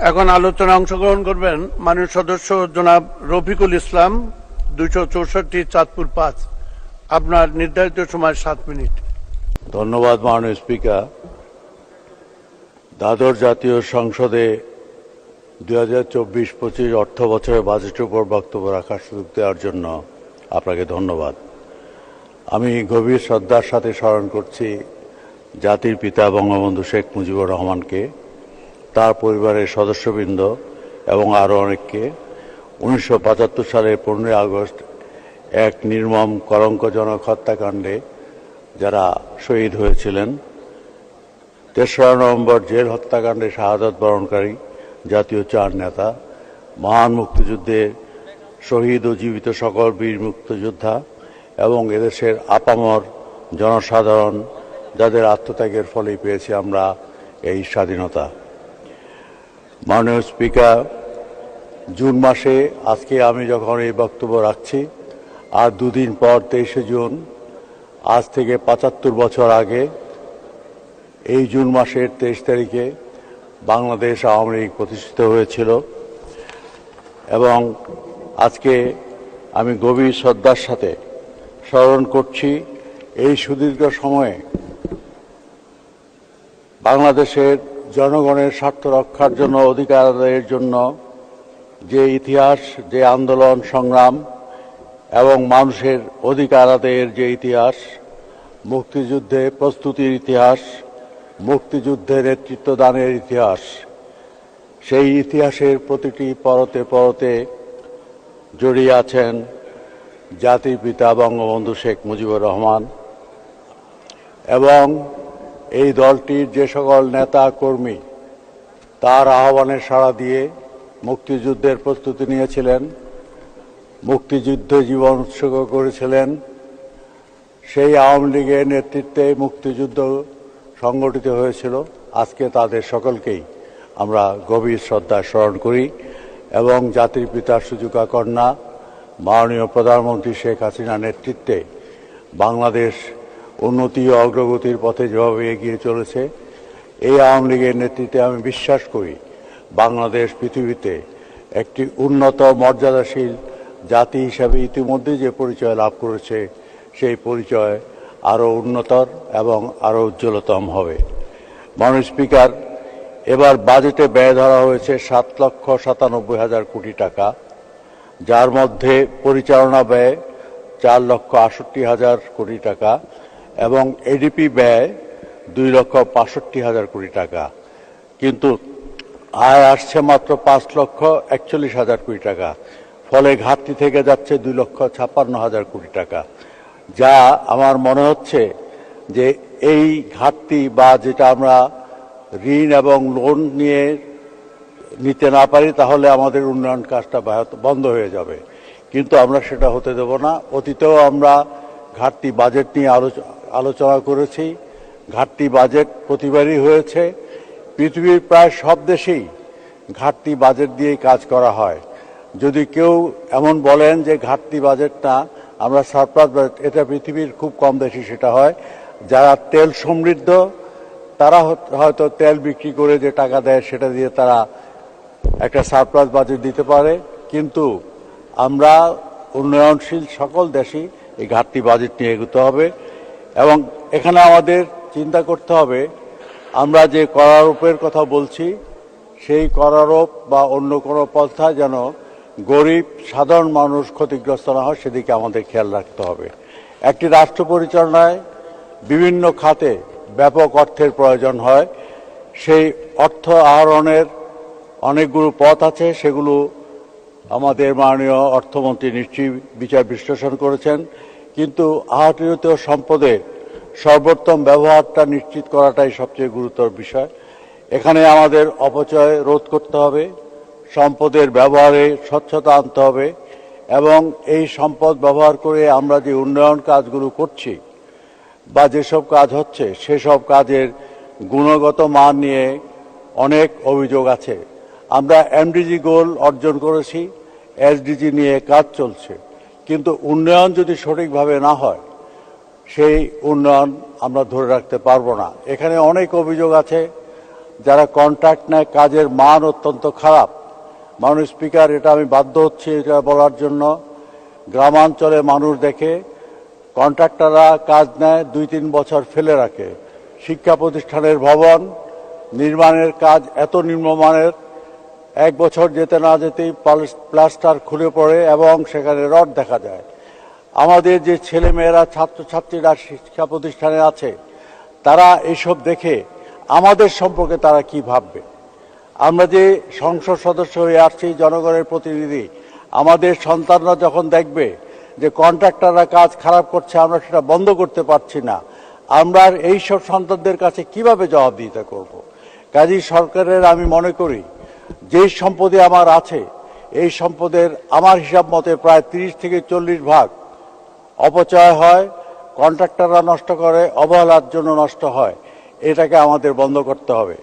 এখন আলোচনায় অংশগ্রহণ করবেন মাননীয় সদস্য জনাব রফিকুল ইসলাম, 264 চাঁদপুর 5। আপনার নির্ধারিত সময় 7 মিনিট। ধন্যবাদ মাননীয় স্পিকার। দ্বাদশ জাতীয় সংসদে 2024-25 অর্থ বছরের বাজেটের উপর বক্তব্য রাখার সুযোগ দেওয়ার জন্য আপনাকে ধন্যবাদ। আমি গভীর শ্রদ্ধার সাথে স্মরণ করছি জাতির পিতা বঙ্গবন্ধু শেখ মুজিবুর রহমানকে, তার পরিবারের সদস্যবৃন্দ এবং আরও অনেককে 1975 সালের 15 আগস্ট এক নির্মম কলঙ্কজনক হত্যাকাণ্ডে যারা শহীদ হয়েছিলেন। 3রা নভেম্বর জেল হত্যাকাণ্ডে শাহাদাত বরণকারী জাতীয় 4 নেতা, মহান মুক্তিযুদ্ধের শহীদ ও জীবিত সকল বীর মুক্তিযোদ্ধা এবং এদেশের আপামর জনসাধারণ, যাদের আত্মত্যাগের ফলেই পেয়েছি আমরা এই স্বাধীনতা। মাননীয় স্পিকার, জুন মাসে আজকে আমি যখন এই বক্তব্য রাখছি, আর দুদিন পর 23শে জুন, আজ থেকে 75 বছর আগে এই জুন মাসের 23 তারিখে বাংলাদেশ আওয়ামী লীগ প্রতিষ্ঠিত হয়েছিল। এবং আজকে আমি গভীর শ্রদ্ধার সাথে স্মরণ করছি এই সুদীর্ঘ সময়ে বাংলাদেশের জনগণের স্বার্থ রক্ষার জন্য, অধিকার আদায়ের জন্য যে ইতিহাস, যে আন্দোলন সংগ্রাম এবং মানুষের অধিকার আদায়ের যে ইতিহাস, মুক্তিযুদ্ধে প্রস্তুতির ইতিহাস, মুক্তিযুদ্ধে নেতৃত্ব দানের ইতিহাস, সেই ইতিহাসের প্রতিটি পরতে পরতে জড়িয়ে আছেন জাতির পিতা বঙ্গবন্ধু শেখ মুজিবুর রহমান। এবং এই দলটির যে সকল নেতা কর্মী তার আহ্বানে সাড়া দিয়ে মুক্তিযুদ্ধের প্রস্তুতি নিয়েছিলেন, মুক্তিযুদ্ধে জীবন উৎসর্গ করেছিলেন, সেই আওয়ামী লীগের নেতৃত্বে মুক্তিযুদ্ধ সংগঠিত হয়েছিল। আজকে তাদের সকলকেই আমরা গভীর শ্রদ্ধা স্মরণ করি এবং জাতির পিতার সুযোগ্য কন্যা মাননীয় প্রধানমন্ত্রী শেখ হাসিনার নেতৃত্বে বাংলাদেশ উন্নতি ও অগ্রগতির পথে যেভাবে এগিয়ে চলেছে, এই আওয়ামী লীগের নেতৃত্বে আমি বিশ্বাস করি বাংলাদেশ পৃথিবীতে একটি উন্নত মর্যাদাশীল জাতি হিসাবে ইতিমধ্যে যে পরিচয় লাভ করেছে, সেই পরিচয় আরও উন্নতর এবং আরও উজ্জ্বলতম হবে। মাননীয় স্পিকার, এবার বাজেটে ব্যয় ধরা হয়েছে 7,97,000 কোটি টাকা, যার মধ্যে পরিচালনা ব্যয় 4,68,000 কোটি টাকা এবং এডিপি ব্যয় 2,65,000 কোটি টাকা। কিন্তু আয় আসছে মাত্র 5,41,000 কোটি টাকা, ফলে ঘাটতি থেকে যাচ্ছে 2,56,000 কোটি টাকা। যা আমার মনে হচ্ছে যে এই ঘাটতি বা যেটা আমরা ঋণ এবং লোন নিতে না পারি, তাহলে আমাদের উন্নয়ন কাজটা বন্ধ হয়ে যাবে। কিন্তু আমরা সেটা হতে দেব না। অতীতেও আমরা ঘাটতি বাজেট নিয়ে আলোচনা করেছি। ঘাটতি বাজেট প্রতিবারই হয়েছে। পৃথিবীর প্রায় সব দেশেই ঘাটতি বাজেট দিয়েই কাজ করা হয়। যদি কেউ এমন বলেন যে ঘাটতি বাজেট না, আমরা সারপ্লাস বাজেট, এটা পৃথিবীর খুব কম দেশে সেটা হয়। যারা তেল সমৃদ্ধ তারা হয়তো তেল বিক্রি করে যে টাকা দেয় সেটা দিয়ে তারা একটা সারপ্লাস বাজেট দিতে পারে। কিন্তু আমরা উন্নয়নশীল সকল দেশই এই ঘাটতি বাজেট নিয়ে এগোতে হবে। এবং এখানে আমাদের চিন্তা করতে হবে, আমরা যে করারোপের কথা বলছি, সেই করারোপ বা অন্য কোনো পন্থা যেন গরিব সাধারণ মানুষ ক্ষতিগ্রস্ত না হয়, সেদিকে আমাদের খেয়াল রাখতে হবে। একটি রাষ্ট্র পরিচালনায় বিভিন্ন খাতে ব্যাপক অর্থের প্রয়োজন হয়। সেই অর্থ আহরণের অনেকগুলো পথ আছে, সেগুলো আমাদের মাননীয় অর্থমন্ত্রী নিশ্চয়ই বিচার বিশ্লেষণ করেছেন। কিন্তু আহরিত সম্পদের সর্বোত্তম ব্যবহারটা নিশ্চিত করাটাই সবচেয়ে গুরুতর বিষয়। এখানে আমাদের অপচয় রোধ করতে হবে, সম্পদের ব্যবহারে স্বচ্ছতা আনতে হবে এবং এই সম্পদ ব্যবহার করে আমরা যে উন্নয়ন কাজগুলো করছি বা যেসব কাজ হচ্ছে, সেসব কাজের গুণগত মান নিয়ে অনেক অভিযোগ আছে। আমরা এমডিজি গোল অর্জন করেছি, এসডিজি নিয়ে কাজ চলছে, কিন্তু উন্নয়ন যদি সঠিকভাবে না হয়, সেই উন্নয়ন আমরা ধরে রাখতে পারবো না। এখানে অনেক অভিযোগ আছে, যারা কন্ট্রাক্ট নেয় কাজের মান অত্যন্ত খারাপ। মাননীয় স্পিকার, এটা আমি বাধ্য হচ্ছি এটা বলার জন্য। গ্রামাঞ্চলে মানুষ দেখে কন্ট্রাক্টররা কাজ নেয় 2-3 বছর ফেলে রাখে। শিক্ষা প্রতিষ্ঠানের ভবন নির্মাণের কাজ এত নিম্নমানের, 1 বছর যেতে না যেতেই প্লাস্টার খুলে পড়ে এবং সেখানে রড দেখা যায়। আমাদের যে ছেলেমেয়েরা ছাত্রছাত্রীরা শিক্ষা প্রতিষ্ঠানে আছে তারা এসব দেখে আমাদের সম্পর্কে তারা কি ভাববে? আমরা যে সংসদ সদস্য হয়ে আসছি, জনগণের প্রতিনিধি, আমাদের সন্তানরা যখন দেখবে যে কন্ট্রাক্টররা কাজ খারাপ করছে, আমরা সেটা বন্ধ করতে পারছি না, আমরা এইসব সন্তানদের কাছে কিভাবে জবাবদিহিতা করব? কাজেই সরকারের আমি মনে করি যেই সম্পদে আমার আছে এই সম্পদের আমার হিসাব মতে প্রায় 30 থেকে 40 ভাগ অপচয় হয়, কন্ট্রাক্টররা নষ্ট করে, অবহেলার জন্য নষ্ট হয়। এটাকে আমাদের বন্ধ করতে হবে।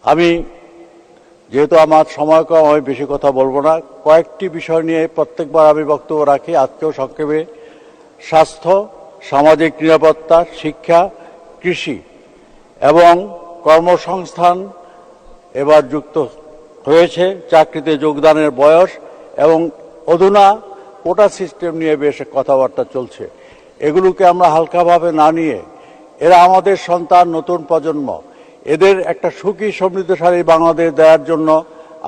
আমি যেহেতু আমার সময় কম, আমি বেশি কথা বলবো না। কয়েকটি বিষয় নিয়ে প্রত্যেকবার আমি বক্তব্য রাখি, আজকেও সংক্ষেপে। স্বাস্থ্য, সামাজিক নিরাপত্তা, শিক্ষা, কৃষি এবং কর্মসংস্থান এবার যুক্ত হয়েছে, চাকরিতে যোগদানের বয়স এবং অধুনা কোটা সিস্টেম নিয়ে বেশ কথাবার্তা চলছে। এগুলোকে আমরা হালকাভাবে না নিয়ে, এরা আমাদের সন্তান, নতুন প্রজন্ম, এদের একটা সুখী সমৃদ্ধশালী বাংলাদেশ দেওয়ার জন্য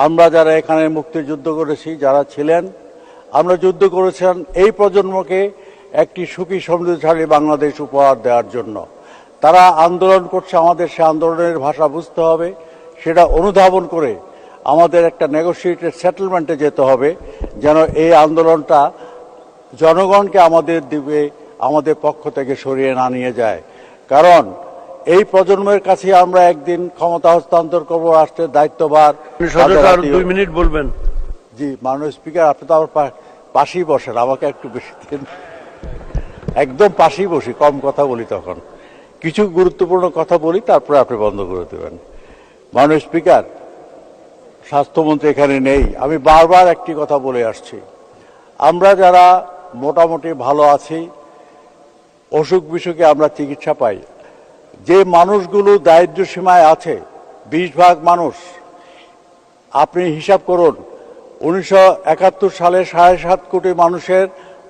আমরা যারা এখানে মুক্তিযুদ্ধ করেছি, যারা ছিলেন, আমরা যুদ্ধ করেছেন এই প্রজন্মকে একটি সুখী সমৃদ্ধশালী বাংলাদেশ উপহার দেওয়ার জন্য। তারা আন্দোলন করছে, আমাদের সে আন্দোলনের ভাষা বুঝতে হবে, সেটা অনুধাবন করে আমাদের একটা নেগোসিয়েটেড সেটেলমেন্টে যেতে হবে, যেন এই আন্দোলনটা জনগণকে আমাদের দিকে, আমাদের পক্ষ থেকে সরিয়ে না নিয়ে যায়। কারণ এই প্রজন্মের কাছে আমরা একদিন ক্ষমতা হস্তান্তর করব, রাষ্ট্রের দায়িত্বভার। 2 মিনিট বলবেন। জি মাননীয় স্পিকার, আপনি তো আমার পাশেই বসেন, আমাকে একটু বেশি দিন। একদম পাশেই বসি, কম কথা বলি, তখন কিছু গুরুত্বপূর্ণ কথা বলি, তারপরে আপনি বন্ধ করে দেবেন। মাননীয় স্পিকার, স্বাস্থ্যমন্ত্রী এখানে নেই, আমি বারবার একটি কথা বলে আসছি। আমরা যারা মোটামুটি ভালো আছি, অসুখ বিসুখে আমরা চিকিৎসা পাই, যে মানুষগুলো দারিদ্র্য সীমায় আছে 20 ভাগ মানুষ, আপনি হিসাব করুন, 1971 সালে 7.5 কোটি মানুষের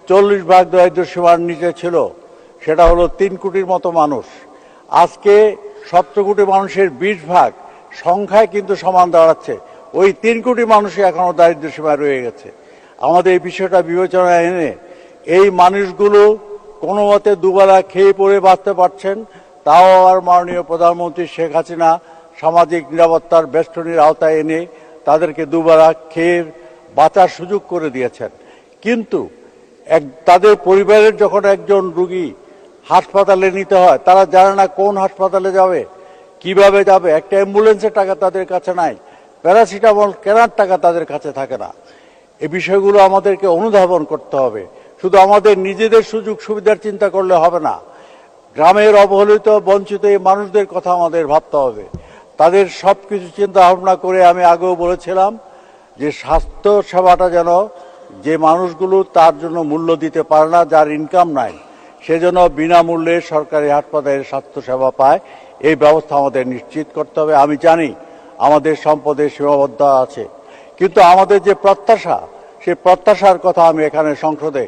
40 ভাগ দারিদ্র্য সীমার নিচে ছিল, সেটা হলো 3 কোটির মতো মানুষ। আজকে 17 কোটি মানুষের 20 ভাগ সংখ্যায় কিন্তু সমান দাঁড়াচ্ছে, ওই 3 কোটি মানুষই এখনো দারিদ্র্য সীমায় রয়ে গেছে। আমাদের এই বিষয়টা বিবেচনায় এনে এই মানুষগুলো কোনো মতে দুবেলা খেয়ে পড়ে বাঁচতে পারছেন, তাও আবার মাননীয় প্রধানমন্ত্রী শেখ হাসিনা সামাজিক নিরাপত্তার বেষ্টনীর আওতায় এনে তাদেরকে দুবেলা খেয়ে বাঁচার সুযোগ করে দিয়েছেন। কিন্তু তাদের পরিবারের যখন একজন রোগী হাসপাতালে নিতে হয়, তারা জানে না কোন হাসপাতালে যাবে, কিভাবে যাবে। একটা অ্যাম্বুলেন্সের টাকা তাদের কাছে নাই, প্যারাসিটামল কেনার টাকা তাদের কাছে থাকে না। এই বিষয়গুলো আমাদেরকে অনুধাবন করতে হবে। শুধু আমাদের নিজেদের সুযোগ সুবিধার চিন্তা করলে হবে না, গ্রামের অবহেলিত বঞ্চিত এই মানুষদের কথা আমাদের ভাবতে হবে। তাদের সবকিছু চিন্তা ভাবনা করে আমি আগেও বলেছিলাম যে স্বাস্থ্য সেবাটা যেন, যে মানুষগুলো তার জন্য মূল্য দিতে পারে না, যার ইনকাম নাই, সেজন্য বিনামূল্যে সরকারি হাসপাতালে স্বাস্থ্য সেবা পায়, এই ব্যবস্থা আমাদের নিশ্চিত করতে হবে। আমি জানি আমাদের সম্পদের সীমাবদ্ধ আছে, কিন্তু আমাদের যে প্রত্যাশা, সেই প্রত্যাশার কথা আমি এখানে সংসদে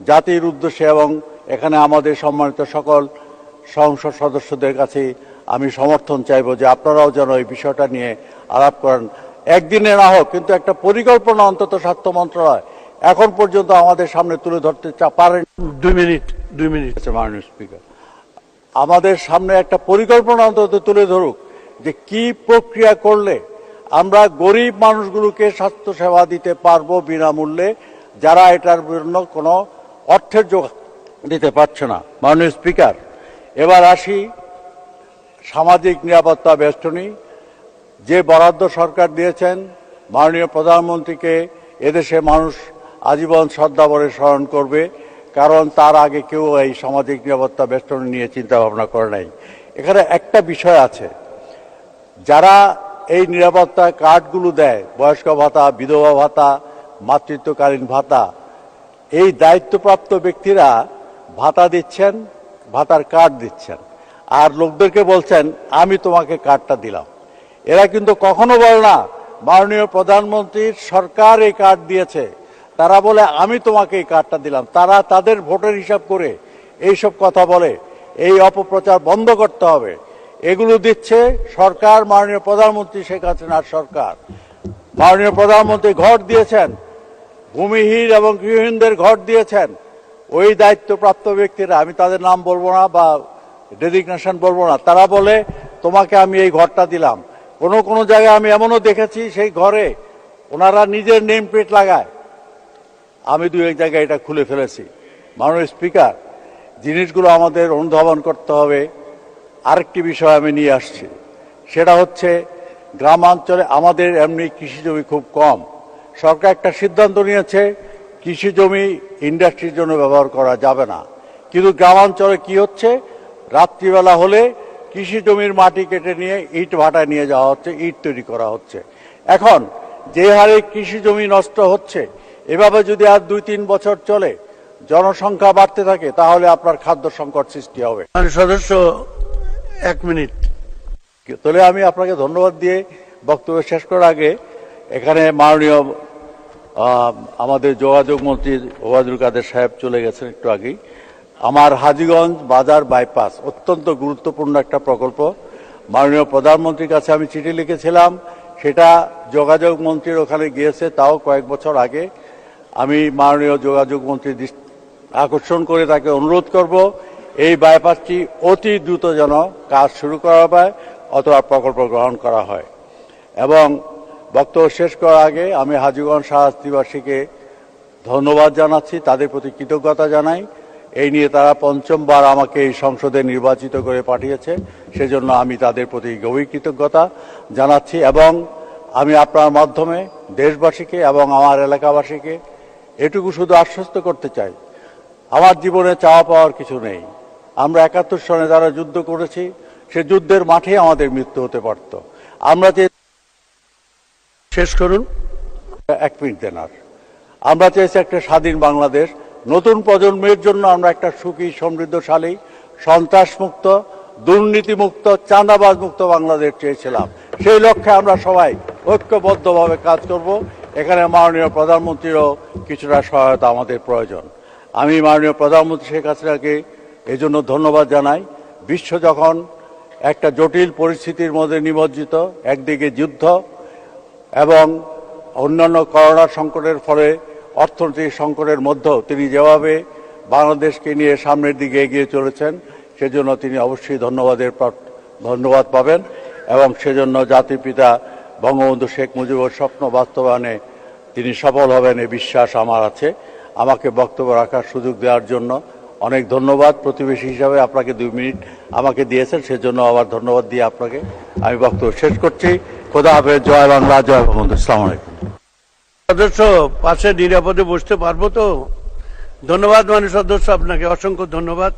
জাতির উদ্দেশ্যে এবং এখানে আমাদের সম্মানিত সকল সংসদ সদস্যদের কাছে আমি সমর্থন চাইব যে আপনারাও যেন এই বিষয়টা নিয়ে আলাপ করেন। একদিনে না হোক, কিন্তু একটা পরিকল্পনা অন্তত স্বাস্থ্য মন্ত্রণালয় এখন পর্যন্ত আমাদের সামনে তুলে ধরতে পারেন। 2 মিনিট। মাননীয় স্পিকার, আমাদের সামনে একটা পরিকল্পনা অন্তত তুলে ধরুক যে কি প্রক্রিয়া করলে আমরা গরিব মানুষগুলোকে স্বাস্থ্য সেবা দিতে পারবো বিনামূল্যে, যারা এটার জন্য কোনো অর্থের যোগান দিতে পারছে না। মাননীয় স্পিকার, এবার আসি সামাজিক নিরাপত্তা বেষ্টনী। যে বরাদ্দ সরকার দিয়েছেন, মাননীয় প্রধানমন্ত্রীকে এদেশে মানুষ আজীবন শ্রদ্ধাভরে স্মরণ করবে, কারণ তার আগে কেউ এই সামাজিক নিরাপত্তা বেষ্টনী নিয়ে চিন্তা ভাবনা করে নাই। এখানে একটা বিষয় আছে, যারা এই নিরাপত্তা কার্ডগুলো দেয়, বয়স্ক ভাতা, বিধবা ভাতা, মাতৃত্বকালীন ভাতা, এই দায়িত্বপ্রাপ্ত ব্যক্তিরা ভাতা দিচ্ছেন, ভাতার কার্ড দিচ্ছেন। আর লোকদেরকে বলছেন আমি তোমাকে কার্ডটা দিলাম। এরা কিন্তু কখনো বলে না মাননীয় প্রধানমন্ত্রীর সরকার এই কার্ড দিয়েছে, তারা বলে আমি তোমাকে এই কার্ডটা দিলাম। তারা তাদের ভোটের হিসাব করে এইসব কথা বলে। এই অপপ্রচার বন্ধ করতে হবে। এগুলো দিচ্ছে সরকার, মাননীয় প্রধানমন্ত্রী শেখ হাসিনার সরকার। মাননীয় প্রধানমন্ত্রী ঘর দিয়েছেন, ভূমিহীন এবং গৃহহীনদের ঘর দিয়েছেন। ওই দায়িত্বপ্রাপ্ত ব্যক্তিরা, আমি তাদের নাম বলবো না বা ডেজিগনেশন বলবো না, তারা বলে তোমাকে আমি এই ঘরটা দিলাম। কোনো জায়গায় আমি এমনও দেখেছি সেই ঘরে ওনারা নিজের নেম প্লেট লাগায়। আমি দু এক জায়গায় এটা খুলে ফেলেছি। মাননীয় স্পিকার, জিনিসগুলো আমাদের অনুধাবন করতে হবে। আরেকটি বিষয় আমি নিয়ে আসছি, সেটা হচ্ছে গ্রামাঞ্চলে আমাদের এমনি কৃষি জমি খুব কম। সরকার একটা সিদ্ধান্ত নিয়েছে কৃষি জমি ইন্ডাস্ট্রির জন্য ব্যবহার করা যাবে না, কিন্তু গ্রামাঞ্চলে কি হচ্ছে, রাত্রিবেলা হলে কৃষি জমির মাটি কেটে নিয়ে ইট ভাটায় নিয়ে যাওয়া হচ্ছে, ইট তৈরি করা হচ্ছে। এখন যে হারে কৃষি জমি নষ্ট হচ্ছে, এভাবে যদি আর 2-3 বছর চলে, জনসংখ্যা বাড়তে থাকে, তাহলে আপনার খাদ্য সংকট সৃষ্টি হবে। সদস্য 1 মিনিট। তাহলে আমি আপনাকে ধন্যবাদ দিয়ে বক্তব্য শেষ করার আগে এখানে মাননীয় আমাদের যোগাযোগ মন্ত্রী ওবায়দুল কাদের সাহেব চলে গেছেন একটু আগেই। আমার হাজীগঞ্জ বাজার বাইপাস অত্যন্ত গুরুত্বপূর্ণ একটা প্রকল্প। মাননীয় প্রধানমন্ত্রীর কাছে আমি চিঠি লিখেছিলাম, সেটা যোগাযোগ মন্ত্রীর ওখানে গিয়েছে, তাও কয়েক বছর আগে। আমি মাননীয় যোগাযোগ মন্ত্রীর আকর্ষণ করে তাকে অনুরোধ করব এই বাইপাসটি অতি দ্রুত যেন কাজ শুরু করা হয় অথবা প্রকল্প গ্রহণ করা হয়। এবং বক্তব্য শেষ করার আগে আমি হাজীগঞ্জ শাহরাস্তিবাসীকে ধন্যবাদ জানাচ্ছি, তাদের প্রতি কৃতজ্ঞতা জানাই। এই নিয়ে তারা 5বার আমাকে এই সংসদে নির্বাচিত করে পাঠিয়েছে, সেজন্য আমি তাদের প্রতি গভীর কৃতজ্ঞতা জানাচ্ছি। এবং আমি আপনার মাধ্যমে দেশবাসীকে এবং আমার এলাকাবাসীকে এটুকু শুধু আশ্বস্ত করতে চাই, আমার জীবনে চাওয়া পাওয়ার কিছু নেই। আমরা 71 সনে যারা যুদ্ধ করেছি, সে যুদ্ধের মাঠে আমাদের মৃত্যু হতে পারত। আমরা যে শেষ করুন। 1 মিনিট দেন আর। আমরা চেয়েছি একটা স্বাধীন বাংলাদেশ, নতুন প্রজন্মের জন্য আমরা একটা সুখী সমৃদ্ধশালী সন্ত্রাসমুক্ত দুর্নীতিমুক্ত চাঁদাবাজ মুক্ত বাংলাদেশ চেয়েছিলাম। সেই লক্ষ্যে আমরা সবাই ঐক্যবদ্ধভাবে কাজ করব। এখানে মাননীয় প্রধানমন্ত্রীরও কিছুটা সহায়তা আমাদের প্রয়োজন। আমি মাননীয় প্রধানমন্ত্রী শেখ হাসিনাকে এই জন্য ধন্যবাদ জানাই। বিশ্ব যখন একটা জটিল পরিস্থিতির মধ্যে নিমজ্জিত, একদিকে যুদ্ধ এবং অন্যান্য করোনা সংকটের ফলে অর্থনৈতিক সংকটের মধ্যেও তিনি যেভাবে বাংলাদেশকে নিয়ে সামনের দিকে এগিয়ে চলেছেন, সেজন্য তিনি অবশ্যই ধন্যবাদ পাবেন। এবং সেজন্য জাতির পিতা বঙ্গবন্ধু শেখ মুজিবুর স্বপ্ন বাস্তবায়নে তিনি সফল হবেন এই বিশ্বাস আমার আছে। আমাকে বক্তব্য রাখার সুযোগ দেওয়ার জন্য অনেক ধন্যবাদ। প্রতিবেশী হিসাবে আপনাকে 2 মিনিট আমাকে দিয়েছেন, সেজন্য আবার ধন্যবাদ দিয়ে আপনাকে আমি বক্তব্য শেষ করছি। খোদা হাফেজ। জয় বাংলা, জয় বঙ্গবন্ধু। আসসালামু আলাইকুম। সদস্য পাশে নিরাপদে বসতে পারবো তো? ধন্যবাদ মাননীয় সদস্য, আপনাকে অসংখ্য ধন্যবাদ।